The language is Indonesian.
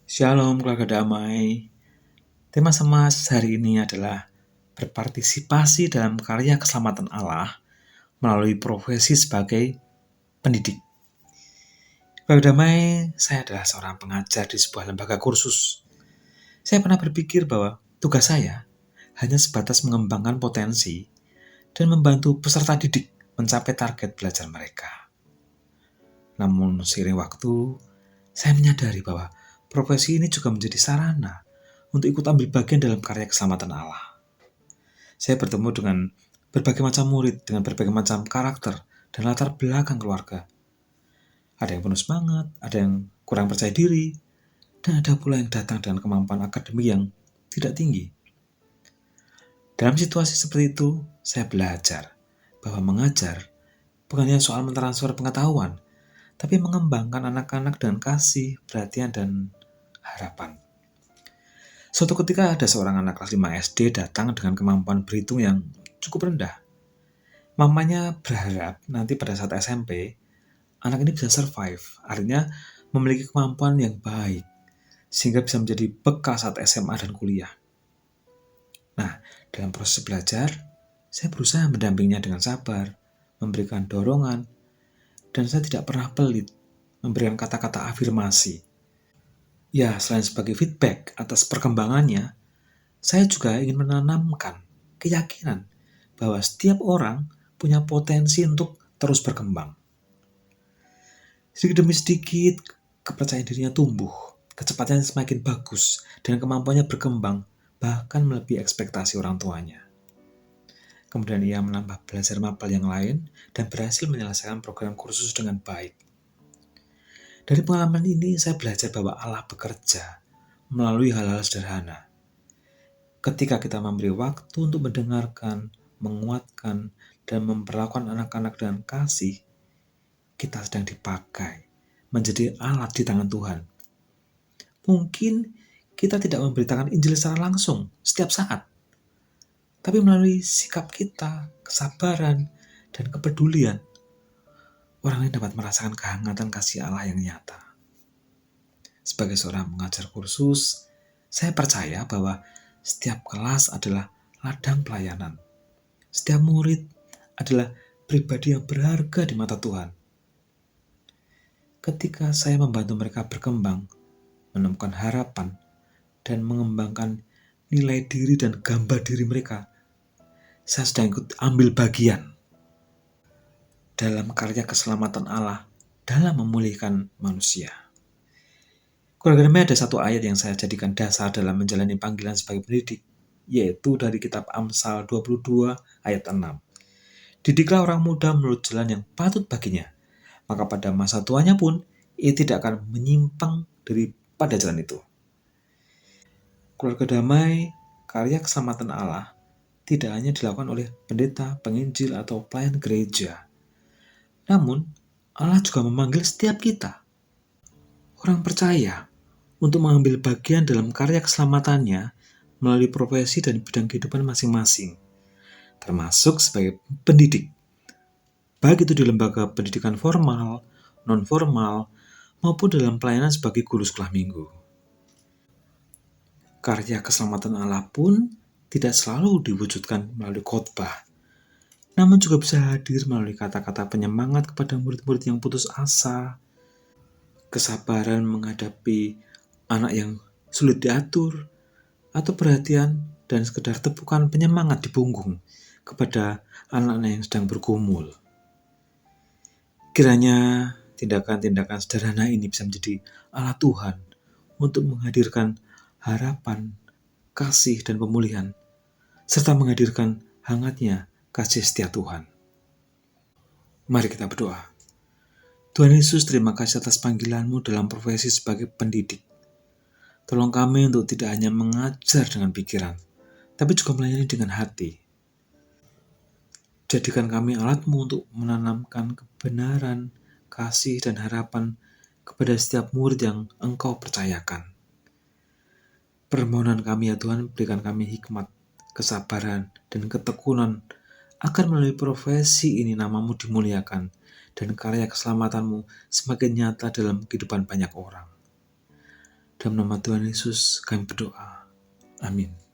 Shalom keluarga damai. Tema Semas hari ini adalah berpartisipasi dalam karya keselamatan Allah melalui profesi sebagai pendidik. Keluarga damai, saya adalah seorang pengajar di sebuah lembaga kursus. Saya pernah berpikir bahwa tugas saya hanya sebatas mengembangkan potensi dan membantu peserta didik mencapai target belajar mereka. Namun seiring waktu, saya menyadari bahwa profesi ini juga menjadi sarana untuk ikut ambil bagian dalam karya keselamatan Allah. Saya bertemu dengan berbagai macam murid dengan berbagai macam karakter dan latar belakang keluarga. Ada yang penuh semangat, ada yang kurang percaya diri, dan ada pula yang datang dengan kemampuan akademik yang tidak tinggi. Dalam situasi seperti itu, saya belajar bahwa mengajar bukan hanya soal mentransfer pengetahuan, tapi mengembangkan anak-anak dengan kasih, perhatian, dan harapan. Suatu ketika ada seorang anak kelas 5 SD datang dengan kemampuan berhitung yang cukup rendah. Mamanya berharap nanti pada saat SMP, anak ini bisa survive, artinya memiliki kemampuan yang baik, sehingga bisa menjadi bekal saat SMA dan kuliah. Nah, dalam proses belajar, saya berusaha mendampinginya dengan sabar, memberikan dorongan, dan saya tidak pernah pelit memberikan kata-kata afirmasi. Ya, selain sebagai feedback atas perkembangannya, saya juga ingin menanamkan keyakinan bahwa setiap orang punya potensi untuk terus berkembang. Sedikit demi sedikit, kepercayaan dirinya tumbuh, kecepatannya semakin bagus, dan kemampuannya berkembang, bahkan melebihi ekspektasi orang tuanya. Kemudian ia menambah belajar mapel yang lain dan berhasil menyelesaikan program kursus dengan baik. Dari pengalaman ini, saya belajar bahwa Allah bekerja melalui hal-hal sederhana. Ketika kita memberi waktu untuk mendengarkan, menguatkan, dan memperlakukan anak-anak dengan kasih, kita sedang dipakai menjadi alat di tangan Tuhan. Mungkin kita tidak memberitakan Injil secara langsung setiap saat, tapi melalui sikap kita, kesabaran, dan kepedulian, orang lain dapat merasakan kehangatan kasih Allah yang nyata. Sebagai seorang pengajar kursus, saya percaya bahwa setiap kelas adalah ladang pelayanan. Setiap murid adalah pribadi yang berharga di mata Tuhan. Ketika saya membantu mereka berkembang, menemukan harapan, dan mengembangkan nilai diri dan gambar diri mereka, saya sedang ikut ambil bagian dalam karya keselamatan Allah dalam memulihkan manusia. Keluarga damai, ada satu ayat yang saya jadikan dasar dalam menjalani panggilan sebagai pendidik, yaitu dari kitab Amsal 22 ayat 6. Didiklah orang muda menurut jalan yang patut baginya, maka pada masa tuanya pun ia tidak akan menyimpang daripada jalan itu. Keluarga damai, karya keselamatan Allah tidak hanya dilakukan oleh pendeta, penginjil, atau pelayan gereja. Namun, Allah juga memanggil setiap kita, orang percaya, untuk mengambil bagian dalam karya keselamatannya melalui profesi dan bidang kehidupan masing-masing, termasuk sebagai pendidik. Baik itu di lembaga pendidikan formal, non-formal, maupun dalam pelayanan sebagai guru sekolah minggu. Karya keselamatan Allah pun tidak selalu diwujudkan melalui khotbah, namun juga bisa hadir melalui kata-kata penyemangat kepada murid-murid yang putus asa, kesabaran menghadapi anak yang sulit diatur, atau perhatian dan sekedar tepukan penyemangat di punggung kepada anak-anak yang sedang bergumul. Kiranya tindakan-tindakan sederhana ini bisa menjadi alat Tuhan untuk menghadirkan harapan, kasih, dan pemulihan, serta menghadirkan hangatnya kasih setia Tuhan. Mari kita berdoa. Tuhan Yesus, terima kasih atas panggilan-Mu dalam profesi sebagai pendidik. Tolong kami untuk tidak hanya mengajar dengan pikiran, tapi juga melayani dengan hati. Jadikan kami alat-Mu untuk menanamkan kebenaran, kasih, dan harapan kepada setiap murid yang Engkau percayakan. Permohonan kami ya Tuhan, berikan kami hikmat, kesabaran, dan ketekunan agar melalui profesi ini nama-Mu dimuliakan dan karya keselamatan-Mu semakin nyata dalam kehidupan banyak orang. Dalam nama Tuhan Yesus kami berdoa. Amin.